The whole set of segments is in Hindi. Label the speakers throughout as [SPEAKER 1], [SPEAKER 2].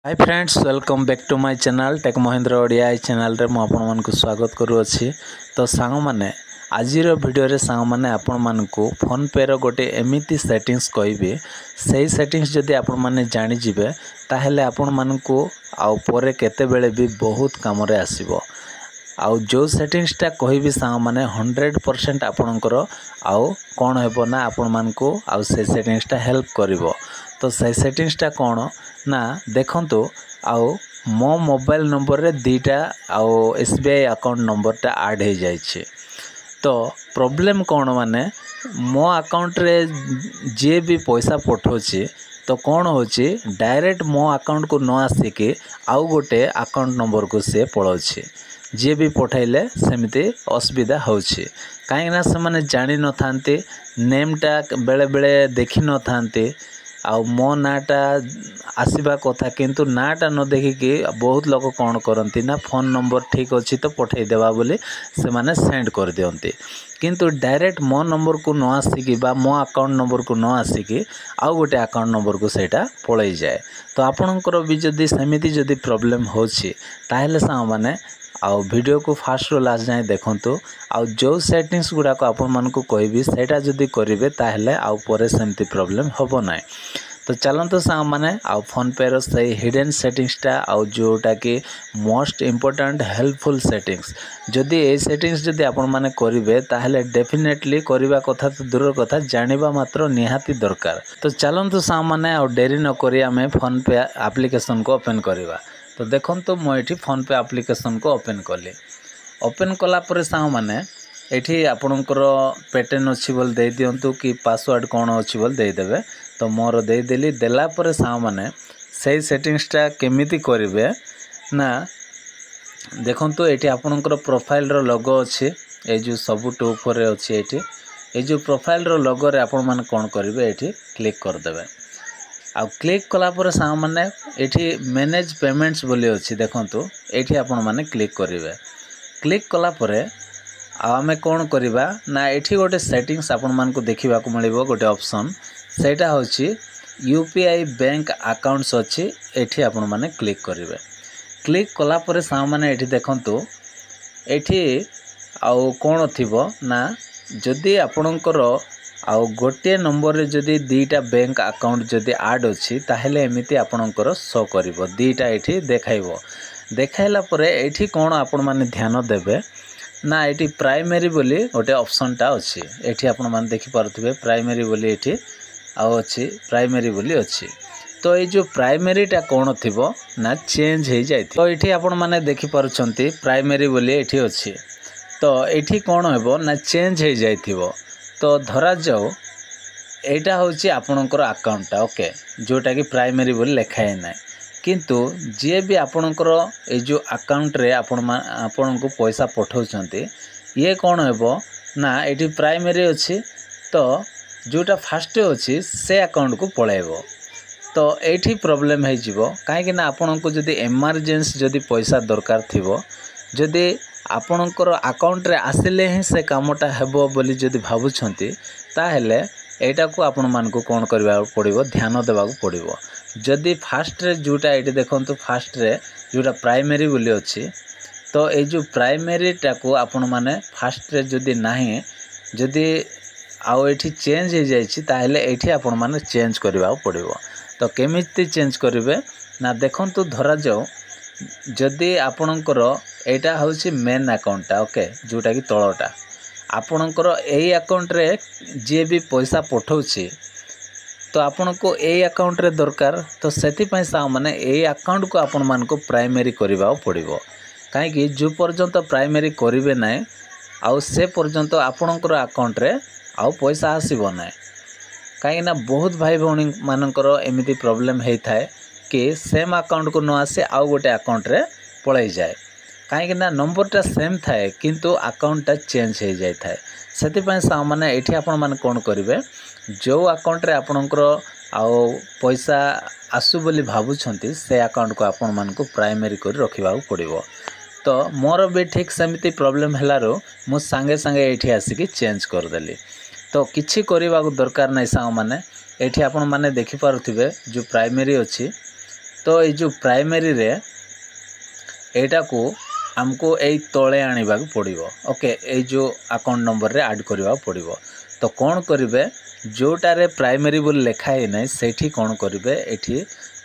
[SPEAKER 1] Hi friends welcome back to my channel tech Mahendra Odia channel रे मु आपण मानकु स्वागत करूअछि। तो सांग माने आजिर वीडियो रे सांग माने आपण मानकु फोन पे रो गोटे एमिति सेटिंग्स कहबे सही सेटिंग्स जदि आपण माने जानि जिवे ताहेले आपण मानकु आउ परे केते बेले भी बहुत काम रे आसीबो। आउ जो सेटिंग्स टा कहबी सांग माने 100% आपणकर आउ कोन हेबो ना आपण मानकु आउ से सेटिंग्स टा हेल्प करिवो। तो से सेटिंग्स टा कोन ना देखंतु आउ मो मोबाइल नंबर रे दीटा आउ एसबीआई अकाउंट नंबर टा ऐड हो जाइछे। तो प्रॉब्लम कोन माने मो अकाउंट रे जे भी पैसा पठोछि तो कौन होची डायरेक्ट मो अकाउंट को न आसिके आउ गोटे अकाउंट नंबर को से पळोछि जे भी पठाइले सेमिति असुविधा होछि। काहे ना से माने जानि न थांते नेम टा बेले बेले देखि न थांते आउ मो नाटा आसीबा कथा किंतु नाटा न देखिकी बहुत लोग कौन करती ना फोन नंबर ठीक अच्छी तो पठे देवा बोली से माने सेंड कर दियंती किंतु डायरेक्ट मो नंबर को न आसिकी बा मो अकाउंट नंबर को न आसिकी आउ गोटे अकाउंट नंबर को सेटा पळै जाए। तो आपणकर भी जदि सेमिति जदि प्रॉब्लम होछि ताहेले सा माने आउ वीडियो को फास्ट रो लास्ट जाए देखंतु आउ जो सेटिंग्स गुडा को आपण मानकु कहबी सेटा जदि करिवे ताहेले आउ परे सेमिति प्रॉब्लम होबो नै। तो चलंतु सा माने आउ फोन पे रो सही हिडन सेटिंग्स टा आउ जोटा कि मोस्ट इम्पोर्टेंट हेल्पफुल सेटिंग्स जदि ए सेटिंग्स जदि आपण माने करिवे ताहेले डेफिनेटली करिवा कथा तो दूर कथा जानिबा मात्र निहाती दरकार। तो चलंतु सा माने आउ देरी न करी आमे फोन पे एप्लीकेशन को ओपन करिवा। तो देखंतु मो एठी फोन पे एप्लीकेशन को ओपन कली। ओपन कला परे सा माने एठी आपणकर पैटर्न अच्छी बोल दे दियंतु कि पासवर्ड कौन अच्छी बोल दे देबे। तो मोर दे देली देला परे सा माने सही सेटिंग्स टा केमिति करिवे ना देखंतु एठी आपणकर प्रोफाइल रो लोगो अछि ए जो सब टू फोर रे अछि एठी ए जो प्रोफाइल रो लोगो रे आपण माने कोन करिवे एठी क्लिक कर देबे। आ क्लिक कला परे सा माने एठी मैनेज पेमेंट्स बोली अछि देखंतु एठी आपण माने क्लिक करिवे। क्लिक कला परे आमे कोन करिबा ना एठी गोटे सेटिंग्स आपण मान को देखिबा को मिलिबो गोटे ऑप्शन सेटा होछि यूपीआई बैंक अकाउंट्स अछि एठी आपण माने क्लिक करिवे। क्लिक कला परे सा माने एठी देखंतु एठी आउ कोन थिबो ना जदि आपणकर आउ गोटे नंबर रे जदि दीटा बैंक अकाउंट जदि ऐड अछि ताहेले एमिति आपणकर शो करिवो दीटा एठी देखाइबो। देखाइला परे एठी कोन आपण माने ध्यान देबे ना एठी प्राइमरी बोली गोटे ऑप्शन टा अछि एठी आपण माने देखि पारुथिबे प्राइमरी बोली एठी आउ अछि प्राइमरी बोली अछि। तो ए जो प्राइमरी टा कोन थिबो ना चेंज हे जाय। तो एठी आपण माने देखि पारुछंती प्राइमरी बोली एठी अछि। तो एठी कोन हेबो ना चेंज हे जायथिबो। तो धरा जाओ एटा होछि आपणकर अकाउंट टा ओके जोटा कि प्राइमरी बोली लेखाय नै किंतु जे भी आपणकर ए जो अकाउंट रे आपण को पैसा पठाउछंती ये कोन हेबो ना एठी प्राइमरी अछि। तो जोटा फर्स्ट अछि से अकाउंट को पळेबो। तो एठी प्रॉब्लम हे जिवो काहे कि ना आपण को जदी इमरजेंसी जदी पैसा दरकार थिबो जदी आपणकर अकाउंट रे आसिले ही से कामटा हेबो बोली जदी भाबुछंती ताहेले एटा को आपण मान को कोन करबा पड़िबो ध्यान देबा को पड़िबो। जदी फास्ट रे जोटा एठी देखंतु फास्ट रे जोटा प्राइमरी बोली अछि तो ए जो प्राइमरी टा को आपण माने फास्ट रे जदी नाही जदी आउ एठी चेंज हे जायछि ताहेले एठी आपण माने चेंज करबा पड़िबो। तो केमिति चेंज करिवे ना देखंतु धरा जाओ जदी आपणकर एटा होछि मेन अकाउंट टा ओके जोटा कि तळटा आपणकर एई अकाउंट रे जे भी पैसा पठौछि तो आपण को ए अकाउंट रे दरकार। तो सेति पय सा माने ए अकाउंट को आपण मान को प्राइमरी करबा पड़िबो काहे कि जो पर्यंत प्राइमरी करिवे नै आउ से पर्यंत आपणकर अकाउंट रे आउ पैसा आसीबो नै। काहे ना बहुत भाई भौणी मानकर एमिति प्रॉब्लम हे थाए कि सेम अकाउंट को न आसे आउ गोटे अकाउंट रे पळै जाए काहे कि ना नंबर टा सेम थाए किंतु अकाउंट टा चेंज हे जाय थाए। सेति पय सा माने एठी आपण माने कोन करिवे जो अकाउंट रे आपणकर आउ पैसा आसु बोली भाबुछंती से अकाउंट को आपण मान को प्राइमरी कर रखिबा पड़िबो। तो मोर भी ठीक सेमिति प्रॉब्लम हेलारो मु संगे संगे एठी आसिकी चेंज कर देली। तो किछि करबा को दरकार नै सा माने एठी आपण माने देखि पारुथिबे जो प्राइमरी अछि तो ये जो प्राइमरी रे एटा को हमको यही तले आने पड़ो। ओके ये जो अकाउंट नंबर रे ऐड करवा पड़ो। तो कौन करेंगे जोटारे प्राइमरी बोल लिखाई ना से कौन करेंगे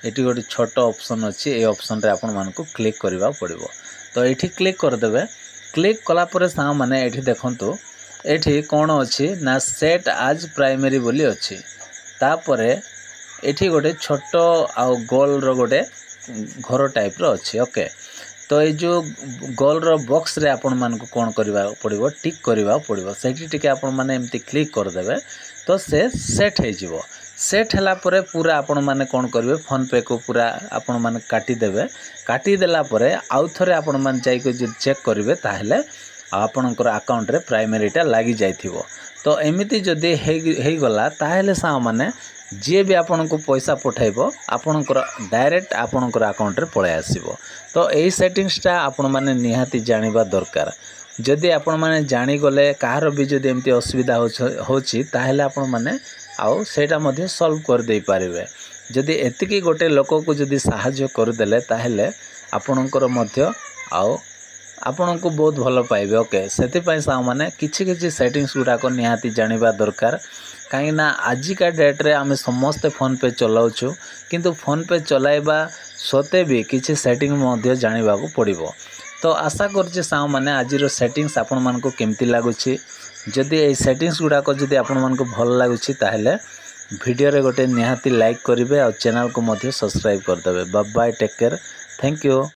[SPEAKER 1] ये गोटे छोट ऑप्शन अच्छी ये ऑप्शन रे आपण मानक क्लिक करवा पड़ो। तो ये क्लिक करदे। क्लिक कलापर सांग मैंने ये देखु ये कौन अच्छी ना सेट आज प्राइमरी बोली अच्छी तापर ये गोटे छोट आउ गोल रो गोटे घर टाइप रो अच्छी। ओके तो ये जो गोल रो बॉक्स रे आपण मानक कौन करवा पड़ो टिक करवा पड़ो से आपण मैंने एमती क्लिक करदे तो से सेट हो सेट है पूरा आपण मैंने कौन करेंगे फोन पे को पूरा आपण मैंने काटिदेवे काटिदेला आउ थे आपण मैंने जाइए जो चेक करेंगे ताहले आपणकर अकाउंट रे प्राइमरीटा लगी जाइथिबो। तो एमिति जदि हे गला ताहले सा माने जी भी आपन को पैसा पठाइबो आपणकर डायरेक्ट आपणकर अकाउंट रे पळे आसीबो। तो एही सेटिंग्सटा आपण माने निहाती जानिबा दरकार। जदि आपण माने जानि गले कहार भी जदि एमती असुविधा होछि ताहले आपण माने आउ सेटा मध्ये सॉल्व कर दे पारिबे। जदि एतिकी गोटे लोक को जदि सहाय्य कर देले ताहले आपणकर मध्ये आउ आपण को बहुत भल पाइबे। ओके से मैंने किसी सेटिंग्स गुड़ाक निहाती जानिबा दरकार कहीं आजिका डेट रे आमे समस्ते फोन पे चलाउछु किंतु फोन पे चलाइबा सते भी किसी सेटिंग मध्ये जानिबा को पड़िबो। तो आशा करछि साउ माने आजिरो सेटिंग्स आपण मान को केमती लागुछि जदि ए सेटिंग्स गुड़ाक जदि आपण मान को भल लागुछि ताहले वीडियो रे गोटे निहाती लाइक करिवे और चैनल को मध्ये सब्सक्राइब कर देबे। Bye bye take care thank you.